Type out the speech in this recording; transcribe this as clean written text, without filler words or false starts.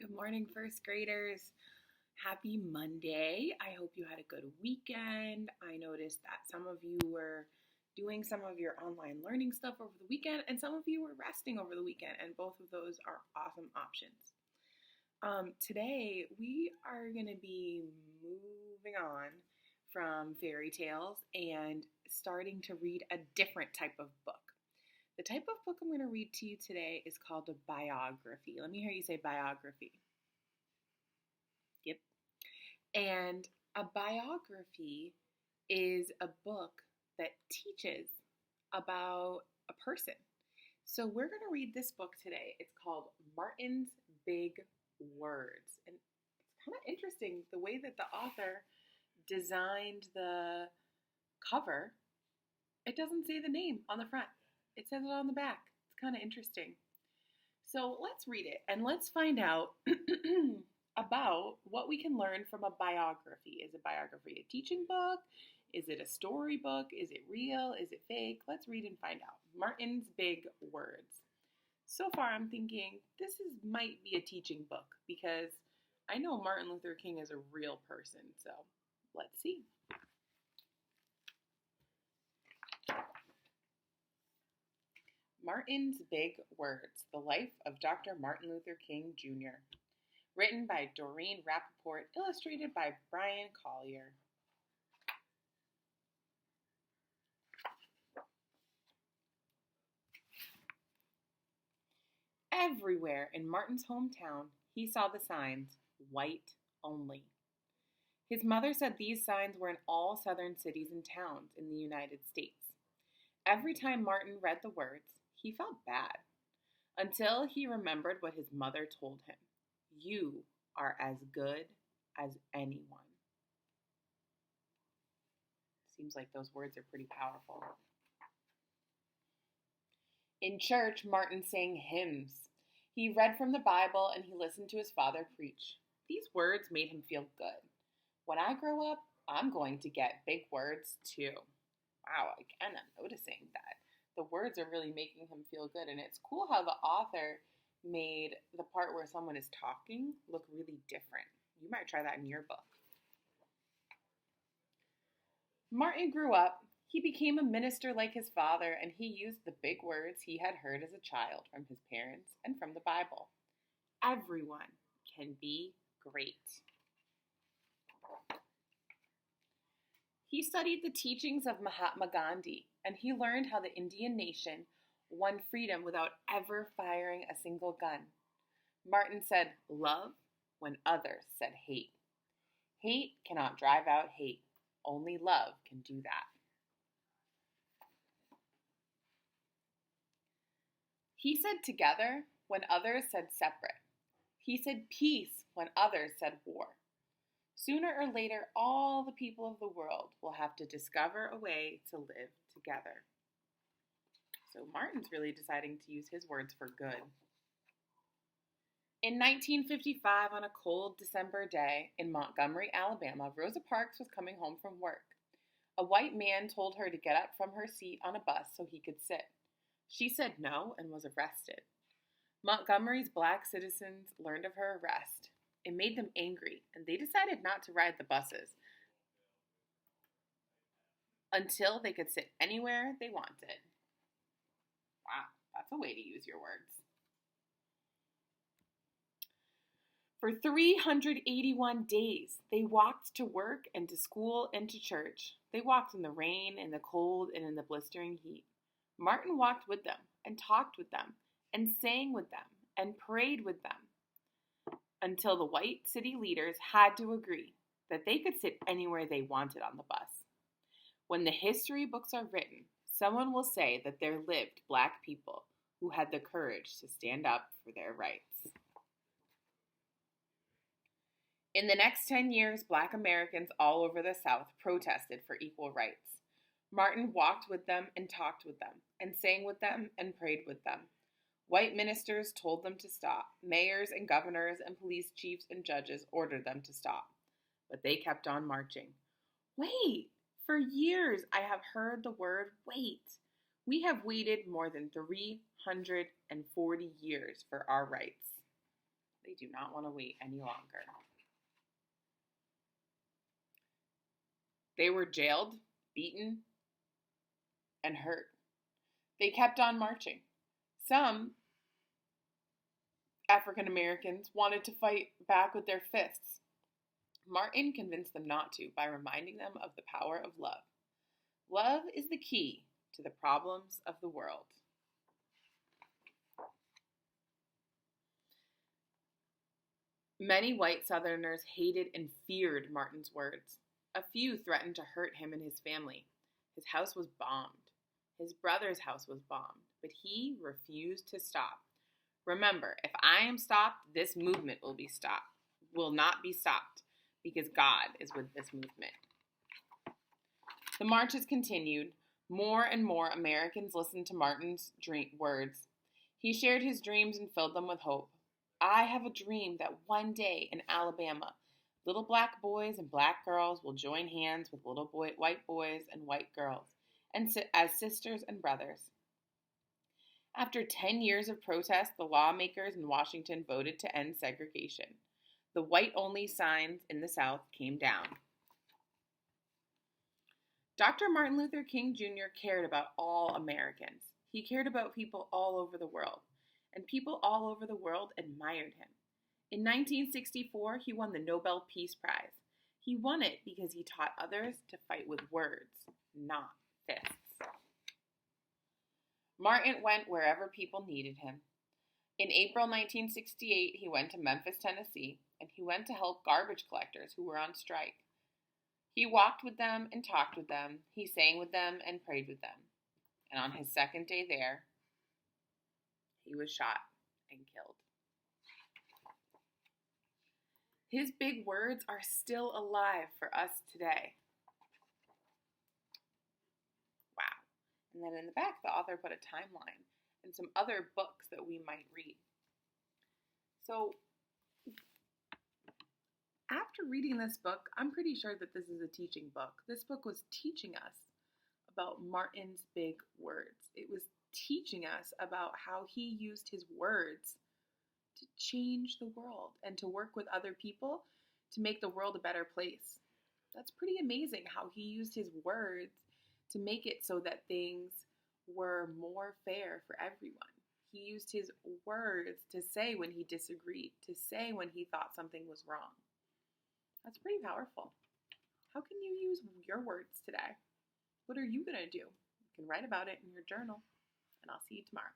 Good morning, first graders. Happy Monday. I hope you had a good weekend. I noticed that some of you were doing some of your online learning stuff over the weekend, and some of you were resting over the weekend, and both of those are awesome options. Today, we are going to be moving on from fairy tales and starting to read a different type of book. The type of book I'm going to read to you today is called a biography. Let me hear you say biography. Yep. And a biography is a book that teaches about a person. So we're going to read this book today. It's called Martin's Big Words. And it's kind of interesting the way that the author designed the cover. It doesn't say the name on the front. It says it on the back. It's kind of interesting. So let's read it and let's find out about what we can learn from a biography. Is a biography a teaching book? Is it a story book? Is it real? Is it fake? Let's read and find out. Martin's Big Words. So far I'm thinking this might be a teaching book because I know Martin Luther King is a real person. So let's see. Martin's Big Words, The Life of Dr. Martin Luther King, Jr. Written by Doreen Rappaport, illustrated by Brian Collier. Everywhere in Martin's hometown, he saw the signs, white only. His mother said these signs were in all southern cities and towns in the United States. Every time Martin read the words, he felt bad, until he remembered what his mother told him. You are as good as anyone. Seems like those words are pretty powerful. In church, Martin sang hymns. He read from the Bible and he listened to his father preach. These words made him feel good. When I grow up, I'm going to get big words too. Wow, again, I'm noticing that. The words are really making him feel good. And it's cool how the author made the part where someone is talking look really different. You might try that in your book. Martin grew up. He became a minister like his father, and he used the big words he had heard as a child from his parents and from the Bible. Everyone can be great. He studied the teachings of Mahatma Gandhi, and he learned how the Indian nation won freedom without ever firing a single gun. Martin said love when others said hate. Hate cannot drive out hate. Only love can do that. He said together when others said separate. He said peace when others said war. Sooner or later, all the people of the world will have to discover a way to live together. So Martin's really deciding to use his words for good. In 1955, on a cold December day in Montgomery, Alabama, Rosa Parks was coming home from work. A white man told her to get up from her seat on a bus so he could sit. She said no and was arrested. Montgomery's black citizens learned of her arrest. It made them angry, and they decided not to ride the buses until they could sit anywhere they wanted. Wow, that's a way to use your words. For 381 days, they walked to work and to school and to church. They walked in the rain, in the cold, and in the blistering heat. Martin walked with them and talked with them and sang with them and prayed with them, until the white city leaders had to agree that they could sit anywhere they wanted on the bus. When the history books are written, someone will say that there lived black people who had the courage to stand up for their rights. In the next 10 years, black Americans all over the South protested for equal rights. Martin walked with them and talked with them and sang with them and prayed with them. White ministers told them to stop. Mayors and governors and police chiefs and judges ordered them to stop. But they kept on marching. Wait! For years I have heard the word wait. We have waited more than 340 years for our rights. They They do not want to wait any longer. They were jailed, beaten, and hurt. They kept on marching. Some African Americans wanted to fight back with their fists. Martin convinced them not to by reminding them of the power of love. Love is the key to the problems of the world. Many white Southerners hated and feared Martin's words. A few threatened to hurt him and his family. His house was bombed. His brother's house was bombed, but he refused to stop. Remember, if I am stopped, this movement will not be stopped, because God is with this movement. The marches continued. More and more Americans listened to Martin's words. He shared his dreams and filled them with hope. I have a dream that one day in Alabama, little black boys and black girls will join hands with white boys and white girls, and as sisters and brothers. After 10 years of protest, the lawmakers in Washington voted to end segregation. The white-only signs in the South came down. Dr. Martin Luther King Jr. cared about all Americans. He cared about people all over the world, and people all over the world admired him. In 1964, he won the Nobel Peace Prize. He won it because he taught others to fight with words, not fists. Martin went wherever people needed him. In April 1968, he went to Memphis, Tennessee, and he went to help garbage collectors who were on strike. He walked with them and talked with them. He sang with them and prayed with them. And on his second day there, he was shot and killed. His big words are still alive for us today. Wow. And then in the back, the author put a timeline and some other books that we might read. So, after reading this book, I'm pretty sure that this is a teaching book. This book was teaching us about Martin's big words. It was teaching us about how he used his words to change the world and to work with other people to make the world a better place. That's pretty amazing how he used his words to make it so that things were more fair for everyone. He used his words to say when he disagreed, to say when he thought something was wrong. That's pretty powerful. How can you use your words today? What are you going to do? You can write about it in your journal, and I'll see you tomorrow.